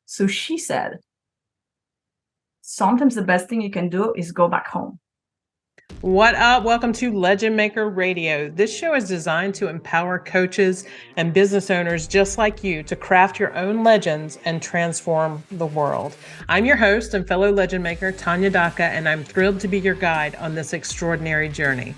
So she said, sometimes the best thing you can do is go back home. What up? Welcome to LegendMaker Radio. This show is designed to empower coaches and business owners just like you to craft your own legends and transform the world. I'm your host and fellow legend maker, Tanya Daka, and I'm thrilled to be your guide on this extraordinary journey.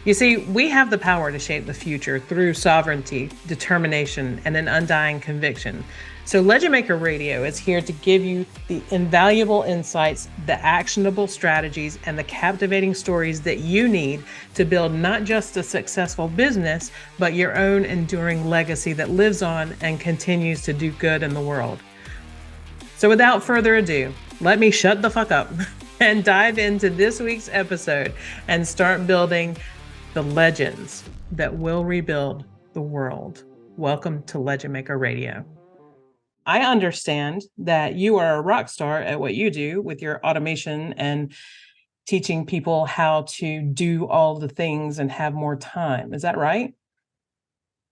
You see, we have the power to shape the future through sovereignty, determination, and an undying conviction. So LegendMaker Radio is here to give you the invaluable insights, the actionable strategies, and the captivating stories that you need to build not just a successful business, but your own enduring legacy that lives on and continues to do good in the world. So without further ado, let me shut the fuck up and dive into this week's episode and start building the legends that will rebuild the world. Welcome to LegendMaker Radio. I understand that you are a rock star at what you do with your automation and teaching people how to do all the things and have more time. Is that right?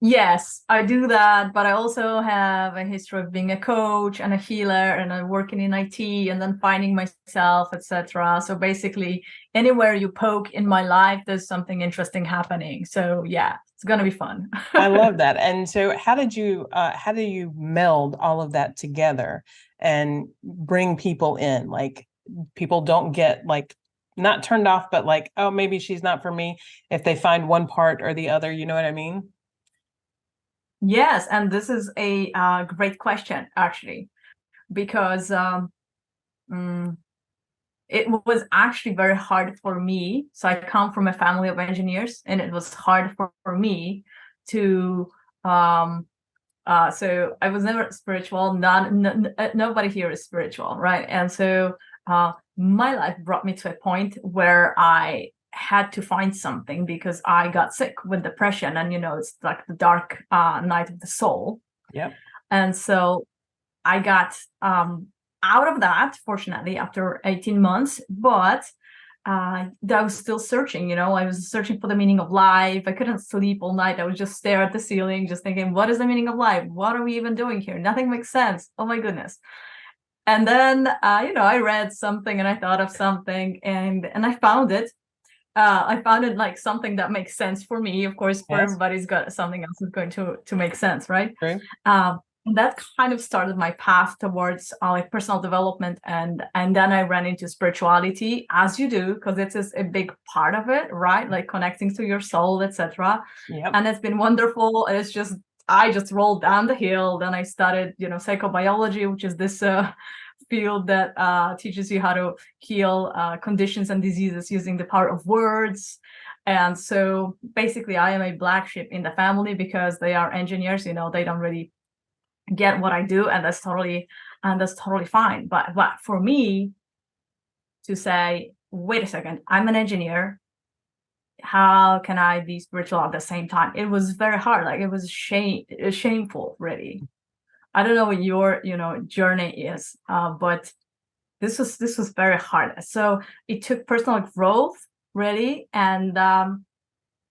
Yes, I do that, but I also have a history of being a coach and a healer, and I'm working in IT and then finding myself, etc. So basically, anywhere you poke in my life, there's something interesting happening. So yeah, it's gonna be fun. I love that. And so, how do you meld all of that together and bring people in? Like, people don't get like not turned off, but like, oh, maybe she's not for me if they find one part or the other. You know what I mean? Yes, and this is a great question, actually, because it was actually very hard for me. So I come from a family of engineers, and it was hard for me to, so I was never spiritual. Nobody here is spiritual, right? And so my life brought me to a point where I had to find something because I got sick with depression, and it's like the dark night of the soul. Yep. And so I got out of that, fortunately, after 18 months, but I was still searching. I was searching for the meaning of life. I couldn't sleep all night. I would just stare at the ceiling, just thinking, what is the meaning of life? What are we even doing here? Nothing makes sense. Oh my goodness. And then I read something and I thought of something, and I found it. I found it like something that makes sense for me. Of course, for everybody's got something else that's going to make sense, right? True. And that kind of started my path towards like personal development, and then I ran into spirituality, as you do, because it is a big part of it, right? Like connecting to your soul, etc. Yep. And it's been wonderful. I just rolled down the hill. Then I started, psychobiology, which is this field that teaches you how to heal conditions and diseases using the power of words. And so basically I am a black sheep in the family because they are engineers. They don't really get what I do, and that's totally fine. But for me to say, wait a second, I'm an engineer, how can I be spiritual at the same time? It was very hard. Like, it was shameful, really. I don't know what your journey is, but this was very hard. So it took personal growth, really, and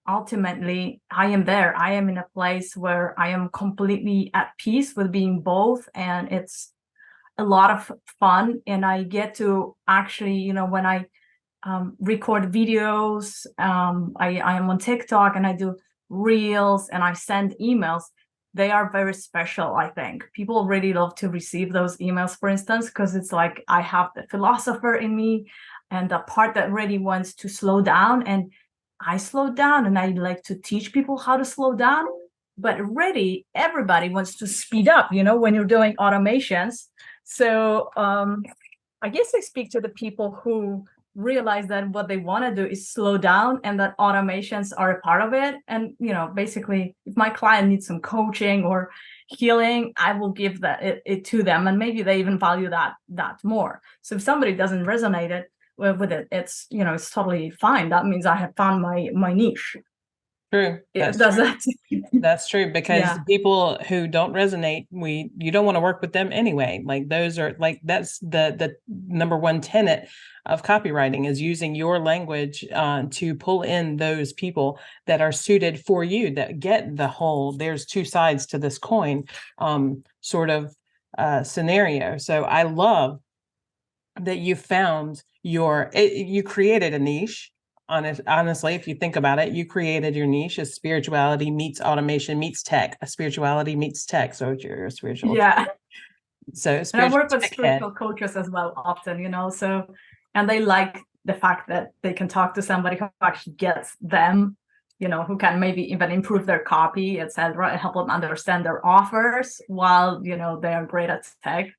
ultimately I am there. I am in a place where I am completely at peace with being both, and it's a lot of fun. And I get to actually, when I record videos, I am on TikTok and I do reels and I send emails. They are very special. I think people really love to receive those emails, for instance, because it's like I have the philosopher in me and the part that really wants to slow down, and I slow down, and I like to teach people how to slow down. But really, everybody wants to speed up, when you're doing automations. So I guess I speak to the people who realize that what they want to do is slow down, and that automations are a part of it. And basically, if my client needs some coaching or healing, I will give it to them, and maybe they even value that more. So if somebody doesn't resonate with it, it's it's totally fine. That means I have found my niche. True. That's true, because people who don't resonate, you don't want to work with them anyway. Like, those are like, that's the number one tenet of copywriting, is using your language to pull in those people that are suited for you, that get the whole, there's two sides to this coin sort of scenario. So I love that you found you created a niche. Honestly, if you think about it, you created your niche as spirituality meets automation meets tech. A spirituality meets tech. So you're a spiritual. Yeah. So And I work with tech spiritual coaches as well often, so, and they like the fact that they can talk to somebody who actually gets them, who can maybe even improve their copy, etc., and help them understand their offers while, they are great at tech.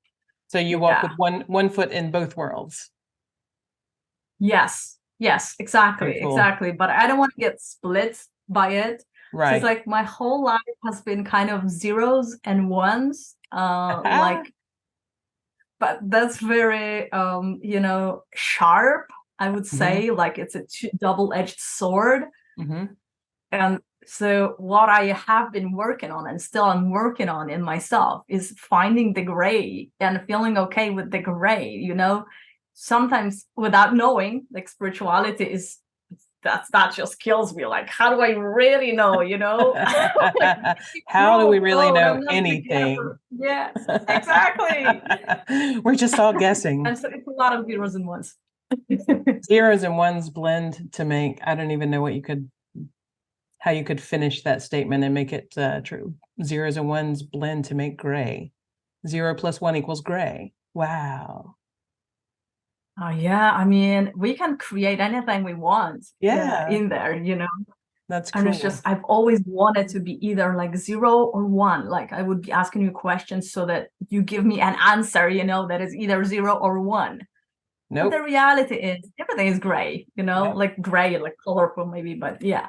So you walk with one foot in both worlds. Yes, exactly, cool. Exactly. But I don't want to get split by it. Right. So it's like my whole life has been kind of zeros and ones, like, but that's very, sharp, I would say. Like it's a double-edged sword. And so what I have been working on and still I'm working on in myself is finding the gray and feeling okay with the gray, sometimes without knowing, like spirituality is that just kills me. Like, how do I really know, like, how do we really know anything? Yes, exactly. We're just all guessing. And so it's a lot of zeros and ones. Zeros and ones blend to make, I don't even know how you could finish that statement and make it true. Zeros and ones blend to make gray. 0 + 1 = gray. Wow. Oh yeah, I mean, we can create anything we want. In there, That's cool. And it's just, I've always wanted to be either like 0 or 1. Like I would be asking you questions so that you give me an answer, that is either 0 or 1. Nope. But the reality is everything is gray, like gray, like colorful maybe, but yeah.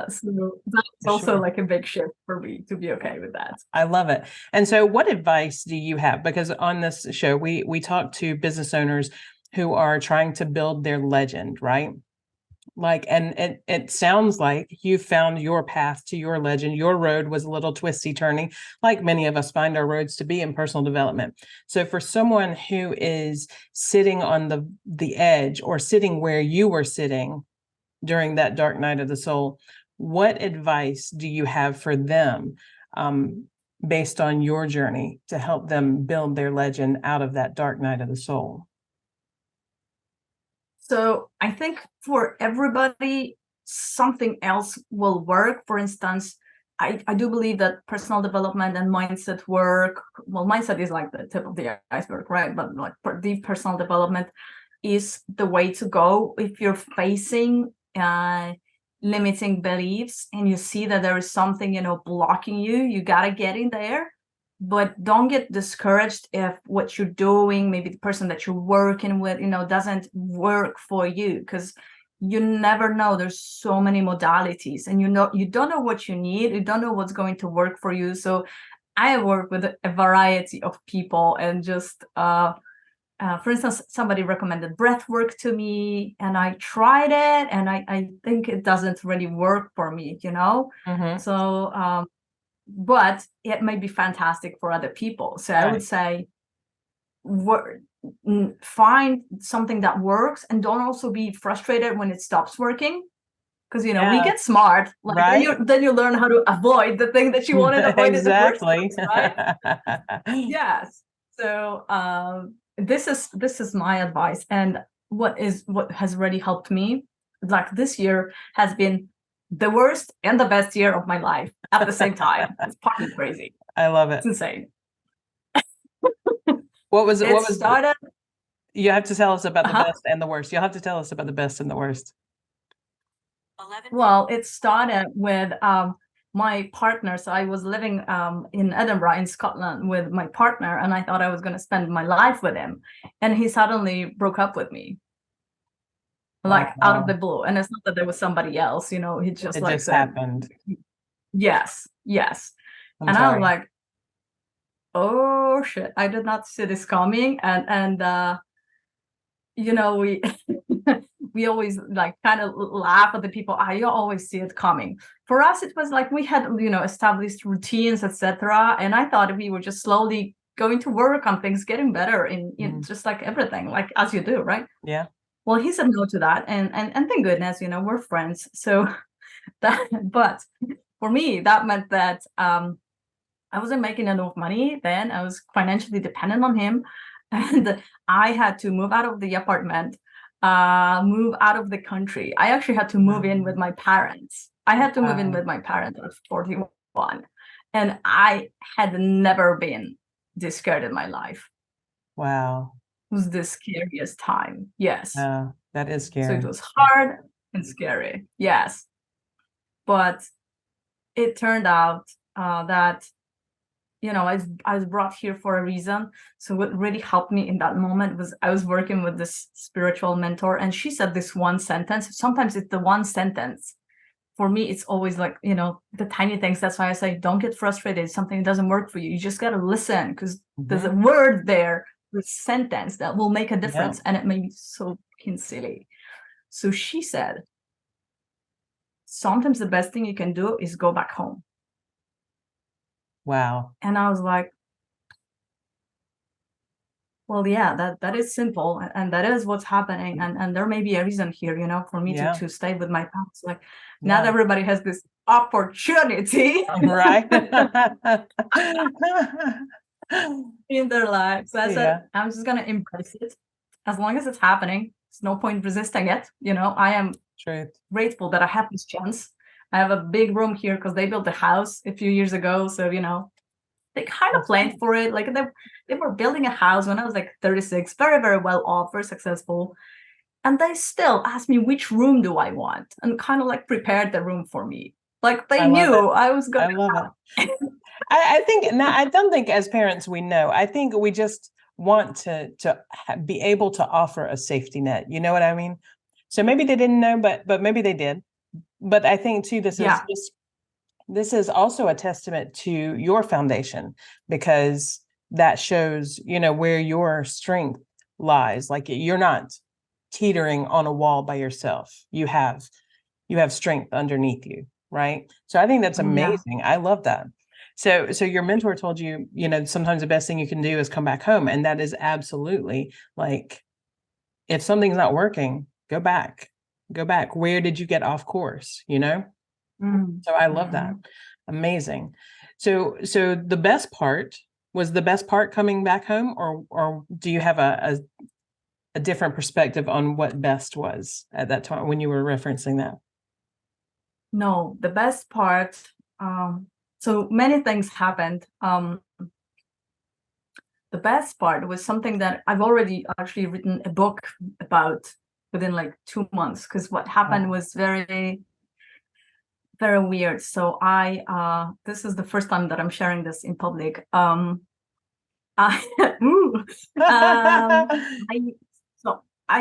So that's also like a big shift for me to be okay with that. I love it. And so what advice do you have? Because on this show, we talk to business owners who are trying to build their legend, right? Like, and it sounds like you found your path to your legend. Your road was a little twisty turning, like many of us find our roads to be in personal development. So for someone who is sitting on the edge or sitting where you were sitting during that dark night of the soul, what advice do you have for them based on your journey to help them build their legend out of that dark night of the soul? So I think for everybody, something else will work. For instance, I do believe that personal development and mindset work, well, mindset is like the tip of the iceberg, right? But like deep personal development is the way to go if you're facing limiting beliefs and you see that there is something, blocking you. You got to get in there. But don't get discouraged if what you're doing, maybe the person that you're working with, doesn't work for you, because you never know. There's so many modalities and you don't know what you need. You don't know what's going to work for you. So I work with a variety of people and just, for instance, somebody recommended breath work to me and I tried it and I think it doesn't really work for me, So, but it may be fantastic for other people. So I would say find something that works and don't also be frustrated when it stops working. Because, we get smart, like then you learn how to avoid the thing that you wanted to avoid in the first place, right? Yes. So this is my advice. And what has really helped me, like this year has been the worst and the best year of my life at the same time. It's fucking crazy. I love it. It's insane. What was started? You have to tell us about the best and the worst. You'll have to tell us about the best and the worst. Well, it started with my partner. So I was living in Edinburgh in Scotland with my partner, and I thought I was going to spend my life with him. And he suddenly broke up with me. Like out of the blue. And it's not that there was somebody else, he just happened. Yes. And I was like, oh shit, I did not see this coming. And we we always like kind of laugh at the people. I always see it coming. For us, it was like we had, established routines, etc. And I thought we were just slowly going to work on things, getting better in just like everything, like as you do, right? Yeah. Well, he said no to that, and thank goodness, we're friends. So but for me, that meant that I wasn't making enough money then. I was financially dependent on him. And I had to move out of the apartment, move out of the country. I actually had to move in with my parents. I had to move in with my parents at 41. And I had never been this scared in my life. Wow. It was the scariest time. Yes. That is So scary. it was hard and scary. Yes. But it turned out that, I was brought here for a reason. So what really helped me in that moment was I was working with this spiritual mentor, and she said this one sentence. Sometimes it's the one sentence. For me, it's always like, the tiny things. That's why I say, don't get frustrated. If something doesn't work for you, you just got to listen, because there's a word there, a sentence that will make a difference. And it made me so fucking silly. So she said, sometimes the best thing you can do is go back home. Wow. And I was like, well, yeah, that is simple, and that is what's happening. And there may be a reason here, for me to stay with my parents. Like, not everybody has this opportunity right in their lives. So I said, I'm just gonna embrace it. As long as it's happening, there's no point resisting it. I am grateful that I have this chance. I have a big room here because they built a house a few years ago. So, they kind of planned for it. Like they were building a house when I was like 36, very, very well off, very successful. And they still asked me which room do I want, and kind of like prepared the room for me. Like they knew I was going to. I love it. I think now, I don't think as parents we know. I think we just want to be able to offer a safety net. You know what I mean? So maybe they didn't know, but maybe they did. But I think too, this is also a testament to your foundation, because that shows, where your strength lies. Like, you're not teetering on a wall by yourself. You have strength underneath you, right? So I think that's amazing. I love that. So your mentor told you, sometimes the best thing you can do is come back home. And that is absolutely, like, if something's not working, go back. Where did you get off course? So I love that. Amazing. So the best part was coming back home, or do you have a different perspective on what best was at that time when you were referencing that? No, the best part, so many things happened. The best part was something that I've already actually written a book about within like 2 months, because what happened was very, very weird. So this is the first time that I'm sharing this in public. I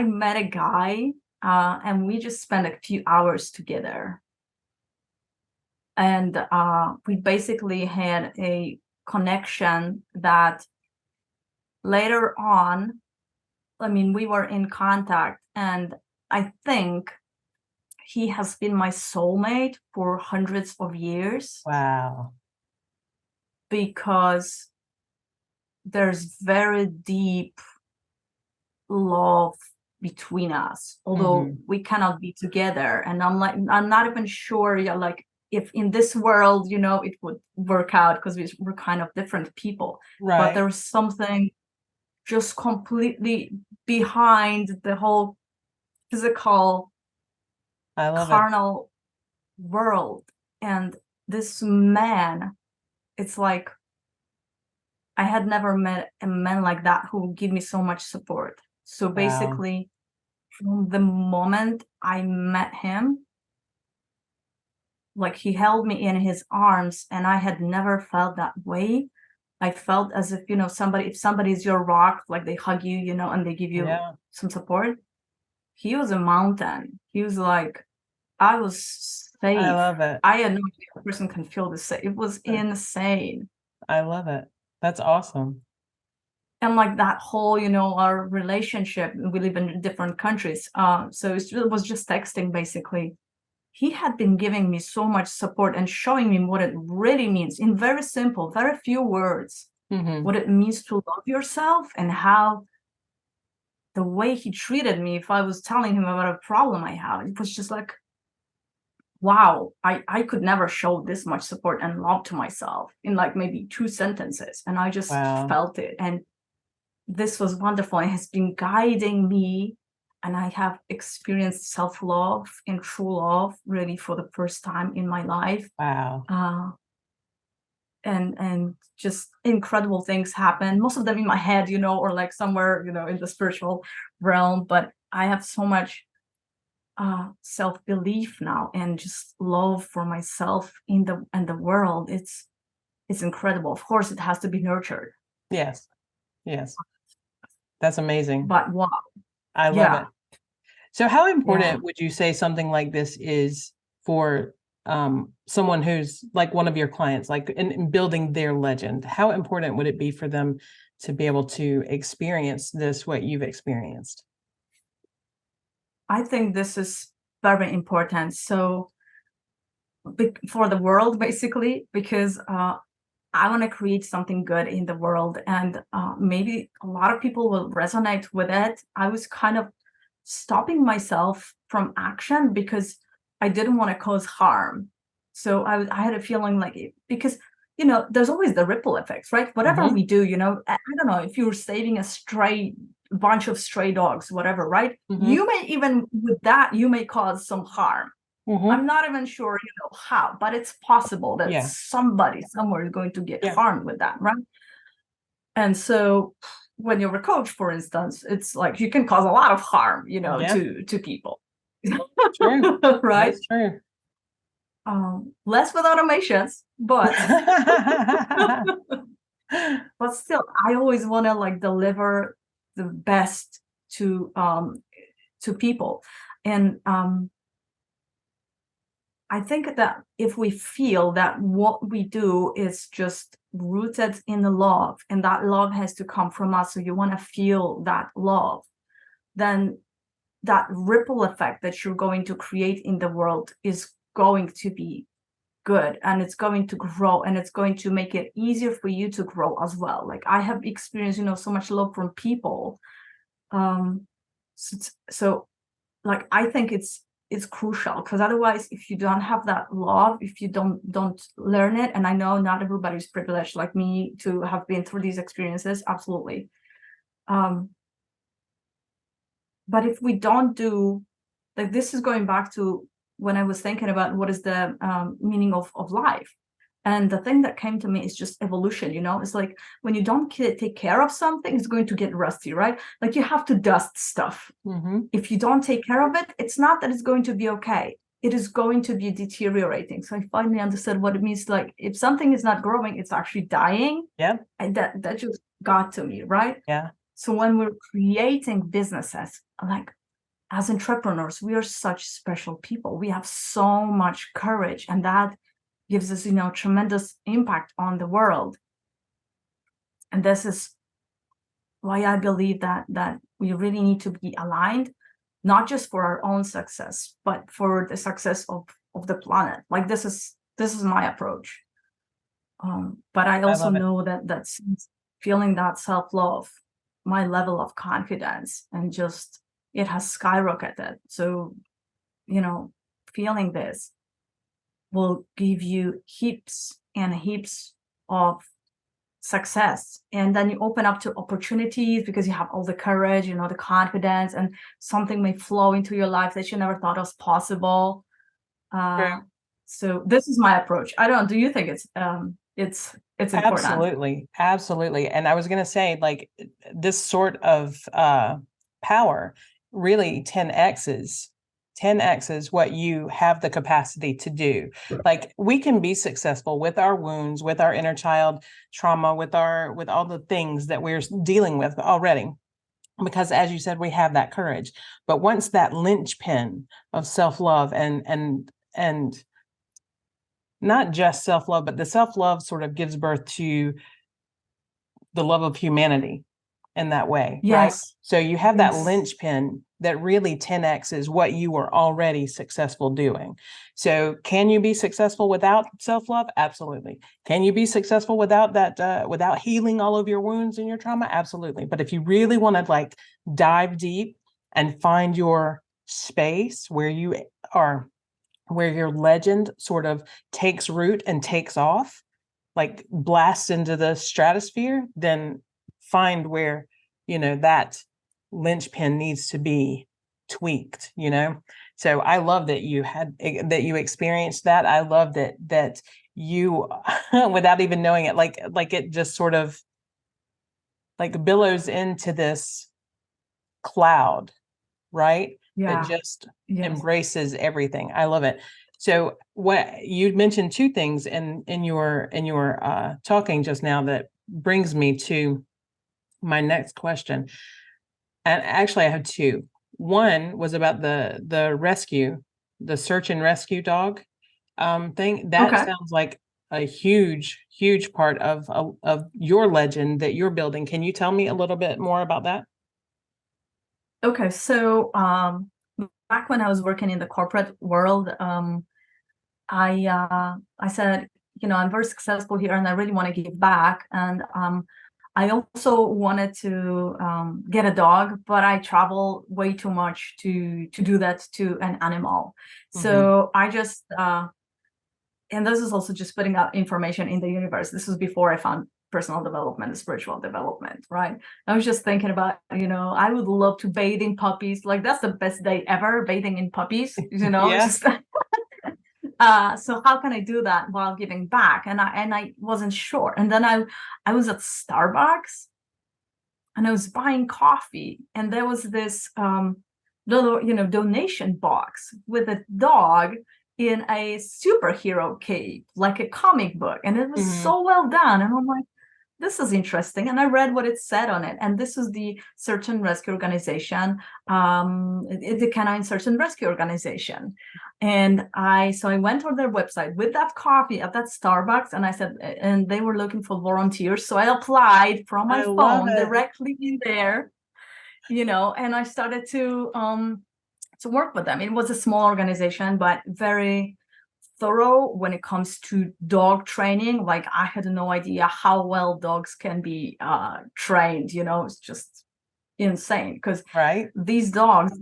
met a guy, and we just spent a few hours together. And we basically had a connection that later on, we were in contact, and I think he has been my soulmate for hundreds of years. Wow. Because there's very deep love between us, although we cannot be together. And I'm not even sure, if in this world, it would work out, because we're kind of different people. Right. But there was something just completely behind the whole physical, carnal world. And this man, it's like I had never met a man like that who would give me so much support. So basically, from the moment I met him, like, he held me in his arms, and I had never felt that way. I felt as if, if somebody's your rock, like they hug you, and they give you some support. He was a mountain. He was like, I was safe. I love it. I had no idea a person can feel the same. It was insane. I love it. That's awesome. And like that whole, our relationship, we live in different countries. So it was just texting, basically. He had been giving me so much support and showing me what it really means in very simple, very few words, what it means to love yourself, and how the way he treated me, if I was telling him about a problem I have, it was just like, wow, I could never show this much support and love to myself in like maybe 2 sentences. And I just Wow. felt it. And this was wonderful. It has been guiding me. And I have experienced self-love and true love really for the first time in my life. Wow. And just incredible things happen, most of them in my head, or like somewhere, in the spiritual realm. But I have so much self-belief now and just love for myself in the world. It's incredible. Of course, it has to be nurtured. Yes. Yes. That's amazing. But wow. I love Yeah. it. So how important Yeah. would you say something like this is for someone who's like one of your clients, like in building their legend? How important would it be for them to be able to experience this, what you've experienced? I think this is very important. So for the world, basically, because I want to create something good in the world, and maybe a lot of people will resonate with it. I was kind of stopping myself from action because I didn't want to cause harm. So I had a feeling like because there's always the ripple effects, right? Whatever we do, I don't know if you're saving a bunch of stray dogs, whatever, right? You may even with that you may cause some harm. I'm not even sure, how, but it's possible that somebody somewhere is going to get harmed with that, right? And so when you're a coach, for instance, it's like you can cause a lot of harm, to people. True. Right? That's true. Less with automations, but but still, I always want to like deliver the best to people. And I think that if we feel that what we do is just rooted in the love, and that love has to come from us, so you want to feel that love, then that ripple effect that you're going to create in the world is going to be good, and it's going to grow, and it's going to make it easier for you to grow as well. Like I have experienced, so much love from people. So like I think it's crucial, because otherwise, if you don't have that love, if you don't learn it, and I know not everybody's privileged like me to have been through these experiences, absolutely. But if we don't do, like, this is going back to when I was thinking about what is the meaning of life. And the thing that came to me is just evolution, It's like when you don't take care of something, it's going to get rusty, right? Like you have to dust stuff. If you don't take care of it, it's not that it's going to be okay. It is going to be deteriorating. So I finally understood what it means. Like if something is not growing, it's actually dying. Yeah. And that just got to me, right? Yeah. So when we're creating businesses, like as entrepreneurs, we are such special people. We have so much courage, and that gives us, tremendous impact on the world. And this is why I believe that we really need to be aligned, not just for our own success, but for the success of the planet. Like this is my approach. But I also know that feeling that self-love, my level of confidence, and just it has skyrocketed. So, feeling this will give you heaps and heaps of success. And then you open up to opportunities because you have all the courage, the confidence, and something may flow into your life that you never thought was possible. So this is my approach. Do you think it's important? Absolutely. And I was going to say, like, this sort of power really 10x's what you have the capacity to do. Like we can be successful with our wounds, with our inner child trauma, with all the things that we're dealing with already. Because as you said, we have that courage. But once that linchpin of self-love and not just self-love, but the self-love sort of gives birth to the love of humanity in that way. Yes. Right? So you have that linchpin that really 10x is what you were already successful doing. So can you be successful without self-love? Absolutely. Can you be successful without that, without healing all of your wounds and your trauma? Absolutely. But if you really want to like dive deep and find your space where you are where your legend sort of takes root and takes off, like blasts into the stratosphere, then find where, that linchpin needs to be tweaked, So I love that you experienced that. I love that you, without even knowing it, like it just sort of like billows into this cloud, right? That Yeah. just Yes. embraces everything. I love it. So what you mentioned two things in your talking just now that brings me to my next question. And actually I have two. One was about the rescue, the search and rescue dog thing. That Okay. sounds like a huge, huge part of your legend that you're building. Can you tell me a little bit more about that? Okay. So back when I was working in the corporate world, I said, I'm very successful here and I really want to give back. And I also wanted to get a dog, but I travel way too much to do that to an animal. So I just and this is also just putting out information in the universe. This was before I found personal development and spiritual development, right? I was just thinking about, I would love to bathe in puppies. Like that's the best day ever, bathing in puppies, Yeah. just so how can I do that while giving back? And I wasn't sure. And then I was at Starbucks and I was buying coffee, and there was this little, donation box with a dog in a superhero cape, like a comic book. And it was so well done. And I'm like, this is interesting. And I read what it said on it. And this was the search and rescue organization, the Canine Search and Rescue Organization. And I went on their website with that coffee at that Starbucks, and I said, and they were looking for volunteers. So I applied from my phone directly in there, and I started to work with them. It was a small organization, but very thorough when it comes to dog training. Like I had no idea how well dogs can be trained. It's just insane because these dogs,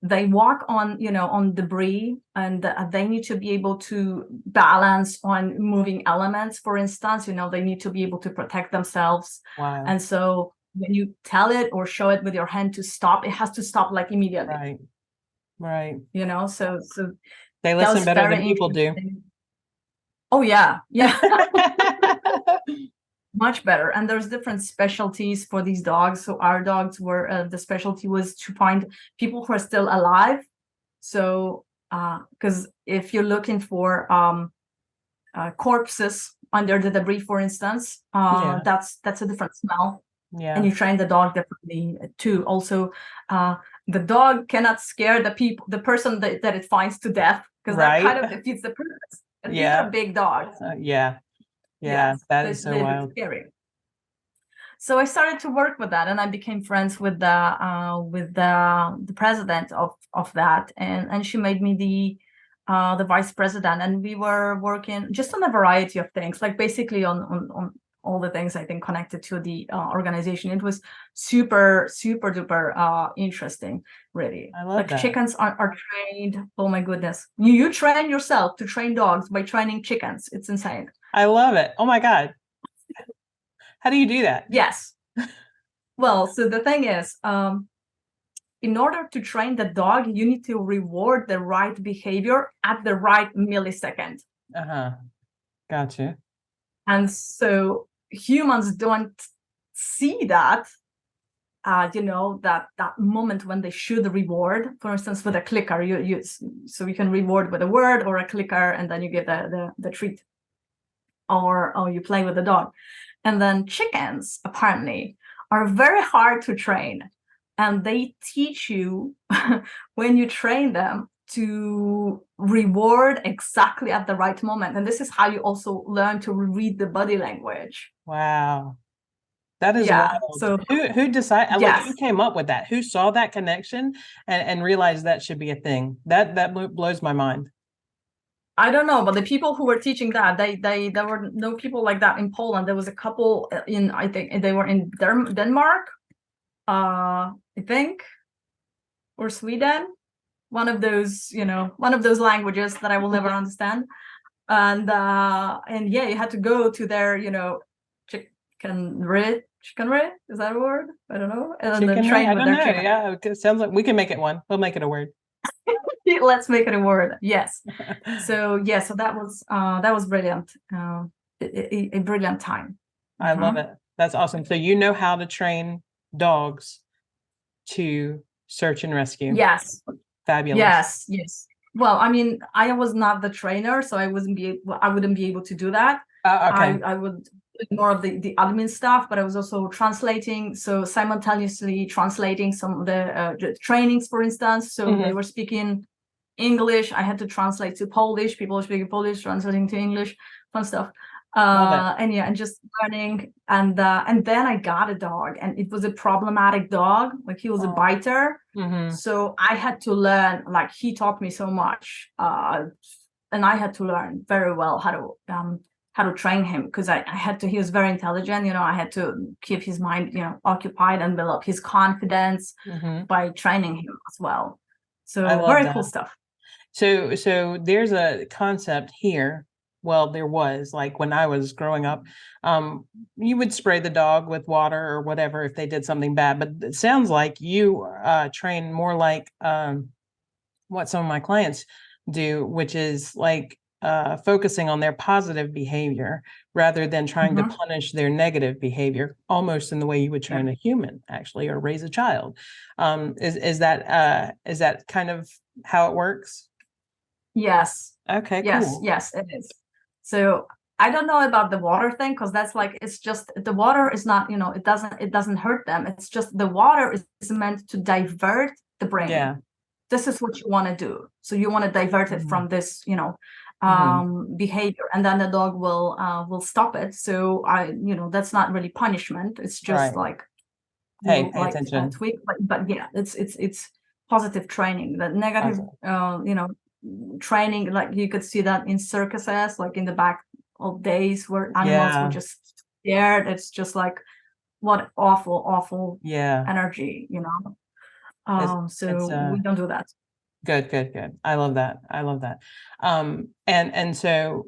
they walk on on debris, and they need to be able to balance on moving elements. For instance, they need to be able to protect themselves. Wow. And so when you tell it or show it with your hand to stop, it has to stop like immediately. Right. So they listen better than people do. Oh yeah. Much better. And there's different specialties for these dogs. So our dogs were the specialty was to find people who are still alive. So because if you're looking for corpses under the debris, for instance, that's a different smell. And you train the dog differently too. Also, the dog cannot scare the person that it finds to death, because that kind of defeats the purpose. And these are big dogs. That is so wild. Scary. So I started to work with that, and I became friends with the president of that, and she made me the vice president, and we were working just on a variety of things, like basically on all the things I think connected to the organization. It was super, super duper interesting, really. I love that. Chickens are trained. Oh my goodness. You train yourself to train dogs by training chickens. It's insane. I love it. Oh my God. How do you do that? Yes. Well, so the thing is, in order to train the dog, you need to reward the right behavior at the right millisecond. Gotcha. And so humans don't see that, that moment when they should reward. For instance, with a clicker, so you can reward with a word or a clicker, and then you give the treat, or you play with the dog. And then chickens apparently are very hard to train, and they teach you when you train them to reward exactly at the right moment. And this is how you also learn to read the body language. Wow. That is wild. So who decided, like, who came up with that? Who saw that connection and realized that should be a thing? That blows my mind. I don't know, but the people who were teaching that, there were no people like that in Poland. There was a couple in, I think they were in Denmark, I think, or Sweden. one of those, one of those languages that I will never understand. And yeah, you had to go to their, chicken is that a word? I don't know. And then train with their chicken. Yeah, it sounds like we can make it one. We'll make it a word. Let's make it a word. Yes. So that was brilliant. A brilliant time. I love it. That's awesome. So you know how to train dogs to search and rescue. Yes. Fabulous. Yes. Well, I mean, I was not the trainer, so I wouldn't be able to do that. Okay. I would do more of the admin stuff, but I was also translating, so simultaneously translating some of the trainings, for instance. So they were speaking English, I had to translate to Polish. People were speaking Polish, translating to English, fun stuff. And just learning. And then I got a dog, and it was a problematic dog. Like, he was a biter. So I had to learn, like, he taught me so much, and I had to learn very well how to train him, because he was very intelligent. I had to keep his mind, occupied, and build up his confidence by training him as well. So very cool stuff. So there's a concept here. Well, there was, like, when I was growing up, you would spray the dog with water or whatever if they did something bad. But it sounds like you train more like what some of my clients do, which is like focusing on their positive behavior rather than trying to punish their negative behavior, almost in the way you would train a human, actually, or raise a child. Is that kind of how it works? Yes. Okay, cool. Yes, it is. So I don't know about the water thing, because that's like, it's just, the water is not, it doesn't hurt them. It's just the water is meant to divert the brain. Yeah. This is what you want to do. So you want to divert it from this, behavior, and then the dog will stop it. So that's not really punishment. It's just like, hey, pay attention. Tweak, but yeah, it's positive training. The negative, training, like, you could see that in circuses, like in the back of days where animals were just scared. It's just like, what awful energy, so we don't do that. Good. I love that. And so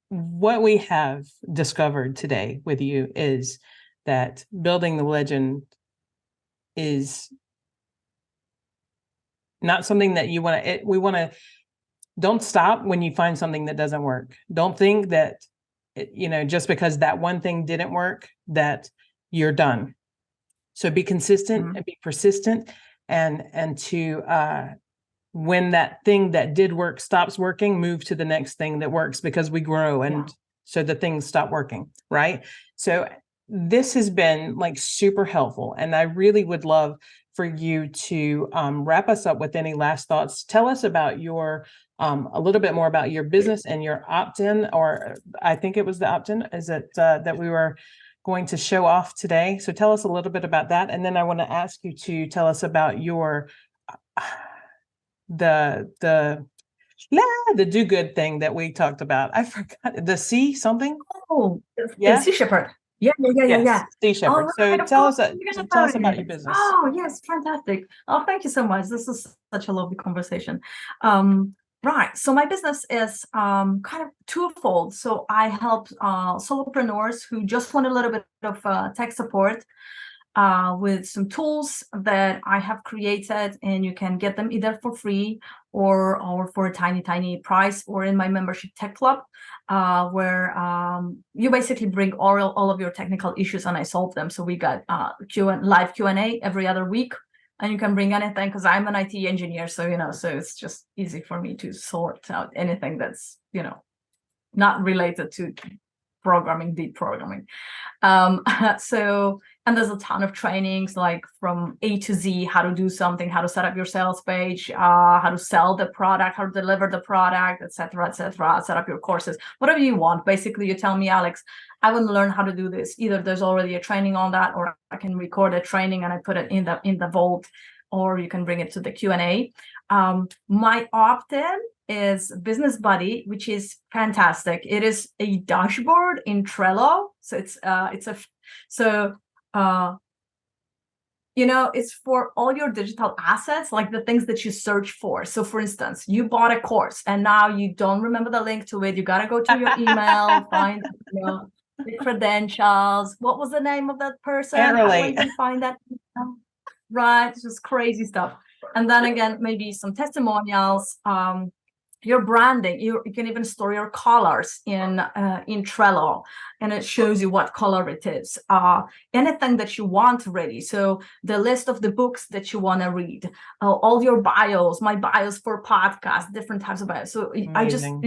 what we have discovered today with you is that building the legend is not something that you want to, we want to, don't stop when you find something that doesn't work. Don't think that, just because that one thing didn't work, that you're done. So be consistent and be persistent, and to, when that thing that did work stops working, move to the next thing that works, because we grow, and so the things stop working, right? So this has been like super helpful, and I really would love for you to wrap us up with any last thoughts. Tell us about your, a little bit more about your business and your opt-in, or I think it was the opt-in, is it that we were going to show off today. So tell us a little bit about that. And then I want to ask you to tell us about your, the do good thing that we talked about. I forgot, the sea something. Oh, the Sea Shepherd. Yeah. Sea Shepherd. So tell us about your business. Oh, yes, fantastic. Oh, thank you so much. This is such a lovely conversation. Right. So my business is kind of twofold. So I help solopreneurs who just want a little bit of tech support with some tools that I have created, and you can get them either for free or for a tiny price, or in my membership tech club, where you basically bring all of your technical issues and I solve them. So we got live Q&A every other week. And you can bring anything, because I'm an IT engineer, so so it's just easy for me to sort out anything that's not related to deep programming. And there's a ton of trainings, like from A to Z, how to do something, how to set up your sales page, how to sell the product, how to deliver the product, etc., set up your courses, whatever you want. Basically, you tell me, Alex, I want to learn how to do this. Either there's already a training on that, or I can record a training and I put it in the vault, or you can bring it to the Q&A. My opt-in is Business Buddy, which is fantastic. It is a dashboard in Trello. So It's for all your digital assets, like the things that you search for. So for instance, you bought a course and now you don't remember the link to it. You got to go to your email, find, the credentials. What was the name of that person? Can't How do I relate. even find that? Right. It's just crazy stuff. And then again, maybe some testimonials, your branding. You can even store your colors in Trello, and it shows you what color it is. Anything that you want ready. So the list of the books that you want to read, all your bios, my bios for podcasts, different types of bios. So Amazing.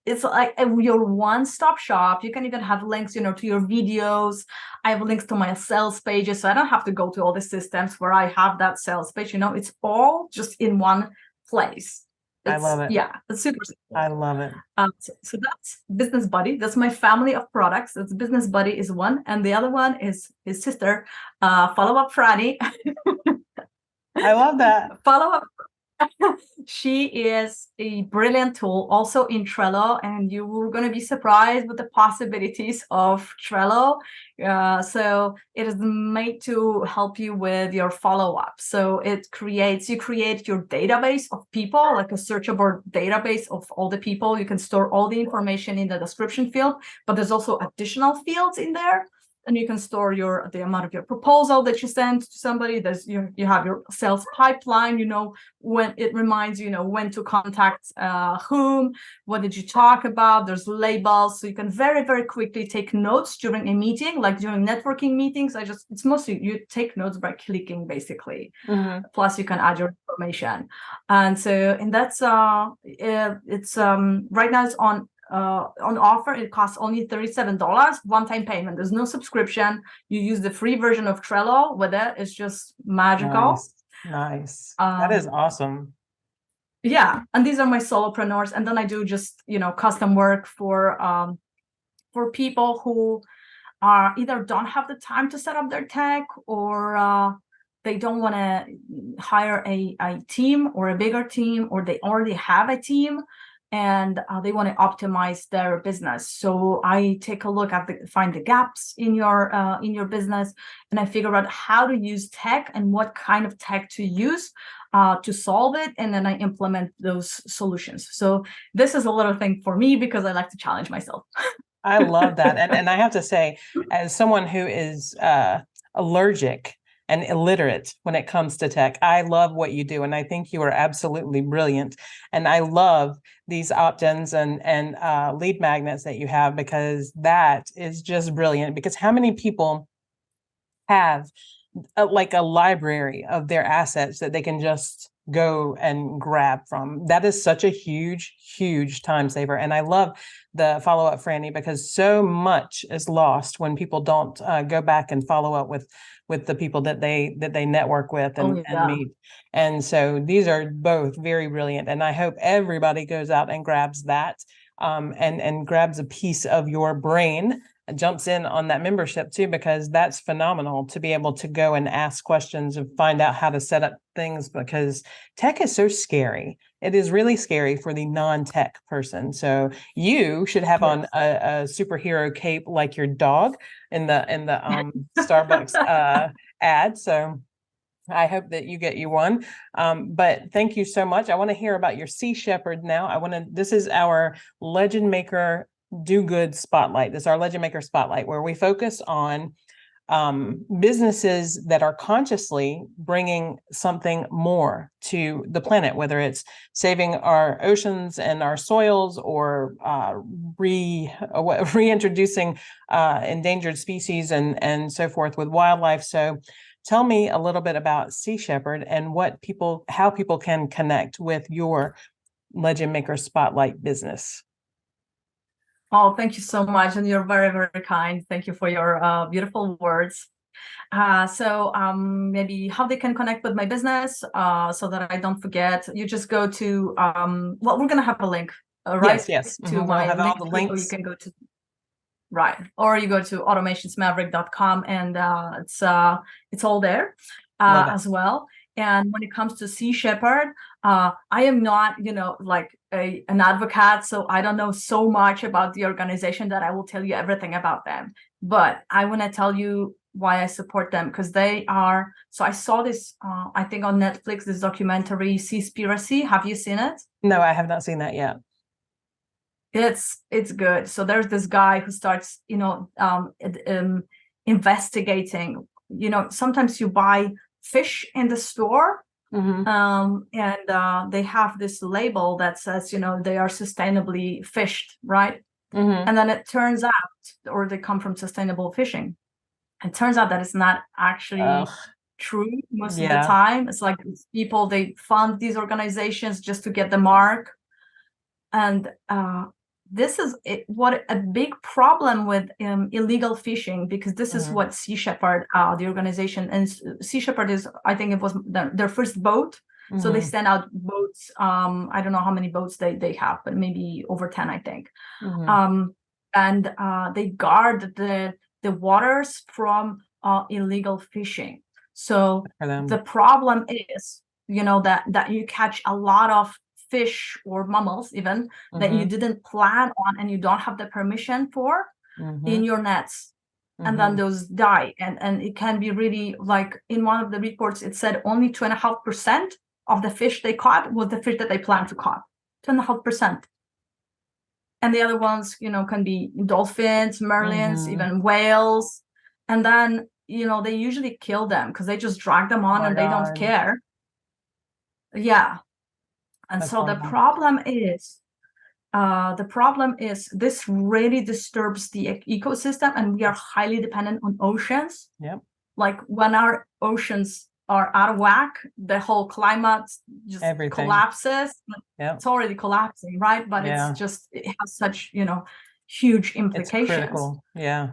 it's like your one-stop shop. You can even have links, to your videos. I have links to my sales pages, so I don't have to go to all the systems where I have that sales page. It's all just in one place. I love it. Yeah, it's super simple. I love it. So that's Business Buddy. That's my family of products. That's Business Buddy is one, and the other one is his sister, Follow Up Franny. I love that. Follow Up. She is a brilliant tool, also in Trello, and you were going to be surprised with the possibilities of Trello. So it is made to help you with your follow-up. So you create your database of people, like a searchable database of all the people. You can store all the information in the description field, but there's also additional fields in there. And you can store the amount of your proposal that you send to somebody. There's you have your sales pipeline. When it reminds you, when to contact whom. What did you talk about? There's labels, so you can very, very quickly take notes during a meeting, like during networking meetings. It's mostly you take notes by clicking, basically. Mm-hmm. Plus, you can add your information, and that's it's right now it's on offer. It costs only $37, one-time payment. There's no subscription. You use the free version of Trello with it. It's just magical. Nice. That is awesome. Yeah, and these are my solopreneurs, and then I do just custom work for people who either don't have the time to set up their tech, or they don't want to hire a team or a bigger team, or they already have a team and they want to optimize their business. So I take a look at find the gaps in your business, and I figure out how to use tech and what kind of tech to use to solve it, and then I implement those solutions. So this is a little thing for me because I like to challenge myself. I love that, and I have to say, as someone who is allergic and illiterate when it comes to tech, I love what you do, and I think you are absolutely brilliant. And I love these opt-ins and lead magnets that you have, because that is just brilliant. Because how many people have like a library of their assets that they can just go and grab from? That is such a huge, huge time saver. And I love the follow-up, Franny, because so much is lost when people don't go back and follow up with the people that they network with and meet. And so these are both very brilliant. And I hope everybody goes out and grabs that and grabs a piece of your brain, jumps in on that membership too, because that's phenomenal to be able to go and ask questions and find out how to set up things, because tech is so scary. It is really scary for the non-tech person. So you should have on a superhero cape like your dog in the Starbucks ad. So I hope that you get you one. But thank you so much. I want to hear about your Sea Shepherd now. This is our LegendMaker Do Good Spotlight. This is our LegendMaker Spotlight, where we focus on businesses that are consciously bringing something more to the planet, whether it's saving our oceans and our soils, or reintroducing endangered species and so forth with wildlife. So tell me a little bit about Sea Shepherd and how people can connect with your LegendMaker Spotlight business. Oh, thank you so much. And you're very, very kind. Thank you for your beautiful words. So maybe how they can connect with my business so that I don't forget. You just go to, we're going to have a link, right? Yes. To my have all the links. Or you can go to, or you go to automationsmaverick.com, and it's all there as well. And when it comes to Sea Shepherd, I am not, like an advocate, so I don't know so much about the organization that I will tell you everything about them. But I want to tell you why I support them, because they are. So I saw this, I think on Netflix, this documentary Seaspiracy. Have you seen it? No, I have not seen that yet. It's good. So there's this guy who starts, investigating. Sometimes you buy fish in the store, Mm-hmm. and they have this label that says, they are sustainably fished, right? Mm-hmm. And then it turns out, or they come from sustainable fishing. It turns out that it's not actually true most of the time. It's like people, they fund these organizations just to get the mark. And this is what a big problem with illegal fishing, because this is what Sea Shepherd, the organization, and Sea Shepherd is, I think it was their first boat. So they send out boats. I don't know how many boats they have, but maybe over 10, I think. And they guard the waters from illegal fishing. So the problem is, that you catch a lot of fish or mammals even that you didn't plan on and you don't have the permission for in your nets. And then those die. And it can be really, like in one of the reports, it said only 2.5% of the fish they caught was the fish that they planned to catch. 2.5%. And the other ones, can be dolphins, merlins, even whales. And then, they usually kill them because they just drag them on and they don't care. Yeah. And so the problem is this really disturbs the ecosystem, and we are highly dependent on oceans. Yep. Like when our oceans are out of whack, the whole climate just collapses. Yep. It's already collapsing, right? But it has such, huge implications. It's critical. Yeah.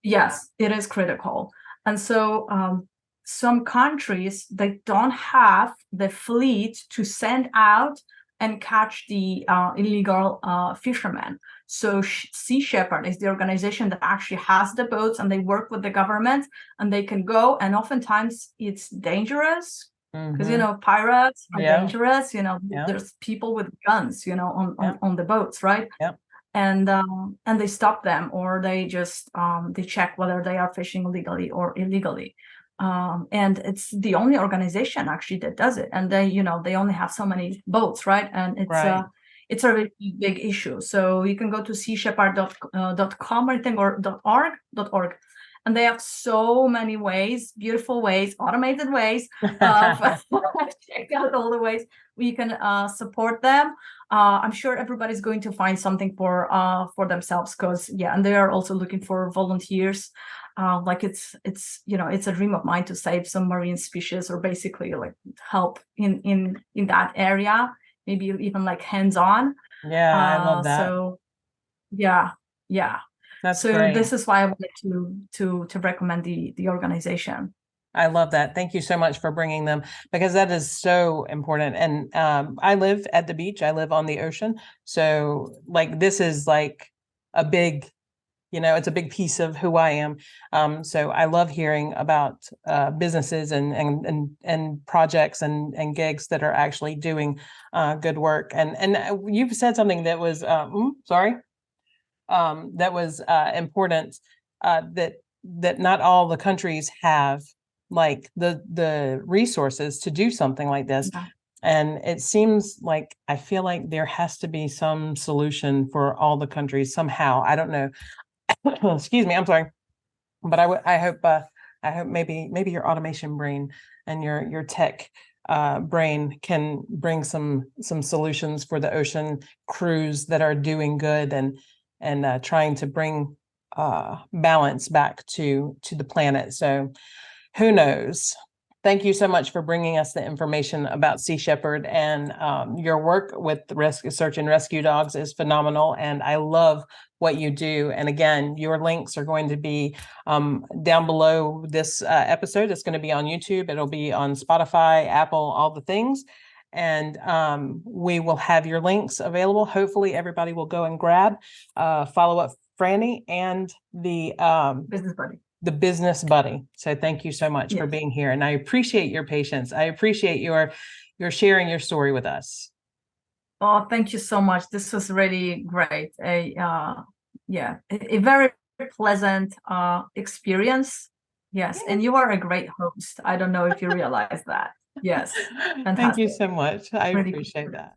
Yes, it is critical. And so some countries, they don't have the fleet to send out and catch the illegal fishermen. So Sea Shepherd is the organization that actually has the boats, and they work with the government, and they can go. And oftentimes it's dangerous because, pirates are dangerous. There's people with guns, on the boats, right? Yep. And they stop them, or they just they check whether they are fishing legally or illegally. And it's the only organization actually that does it. And they, they only have so many boats, right? And it's a really big issue. So you can go to seashepherd.com, I think, or .org. And they have so many ways, beautiful ways, automated ways. Check out all the ways we can support them. I'm sure everybody's going to find something for themselves, because and they are also looking for volunteers. Like it's a dream of mine to save some marine species, or basically like help in that area, maybe even like hands-on. Yeah, I love that. So yeah. That's so great. This is why I wanted to recommend the organization. I love that. Thank you so much for bringing them, because that is so important. And I live at the beach. I live on the ocean. So like, this is like a big, it's a big piece of who I am. So I love hearing about businesses and projects and gigs that are actually doing good work. And you've said something that was, that was important, that not all the countries have like the resources to do something like this. Yeah. And it seems like, I feel like there has to be some solution for all the countries somehow. I don't know. Excuse me, I'm sorry. But I hope maybe your automation brain and your tech brain can bring some solutions for the ocean crews that are doing good and trying to bring balance back to the planet. So who knows? Thank you so much for bringing us the information about Sea Shepherd, and your work with the search and rescue dogs is phenomenal, and I love what you do. And again, your links are going to be down below this episode. It's going to be on YouTube. It'll be on Spotify, Apple, all the things. And we will have your links available. Hopefully everybody will go and grab Follow Up Franny and the Business Buddy. So thank you so much for being here. And I appreciate your patience. I appreciate your sharing your story with us. Oh, thank you so much. This was really great. A very pleasant experience. Yes. And you are a great host. I don't know if you realize that. Yes. Thank you Fantastic. so much. I Really appreciate cool. that.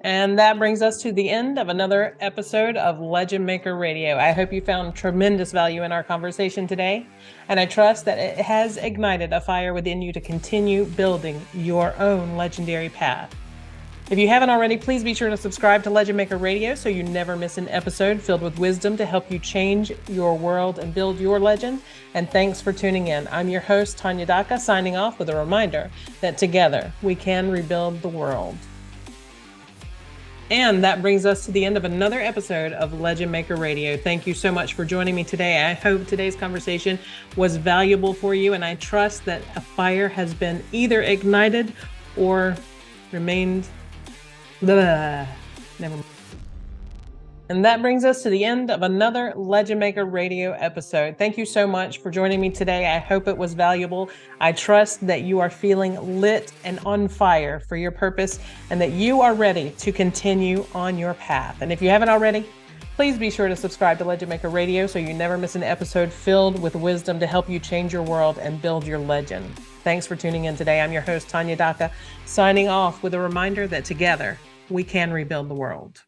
And that brings us to the end of another episode of LegendMaker Radio. I hope you found tremendous value in our conversation today, and I trust that it has ignited a fire within you to continue building your own legendary path. If you haven't already, please be sure to subscribe to LegendMaker Radio so you never miss an episode filled with wisdom to help you change your world and build your legend. And thanks for tuning in. I'm your host, Tanya Daka, signing off with a reminder that together we can rebuild the world. And that brings us to the end of another episode of LegendMaker Radio. Thank you so much for joining me today. I hope today's conversation was valuable for you, and I trust that a fire has been either ignited or remained. Never mind. And that brings us to the end of another LegendMaker Radio episode. Thank you so much for joining me today. I hope it was valuable. I trust that you are feeling lit and on fire for your purpose and that you are ready to continue on your path. And if you haven't already, please be sure to subscribe to LegendMaker Radio so you never miss an episode filled with wisdom to help you change your world and build your legend. Thanks for tuning in today. I'm your host, Tanya Daka, signing off with a reminder that together we can rebuild the world.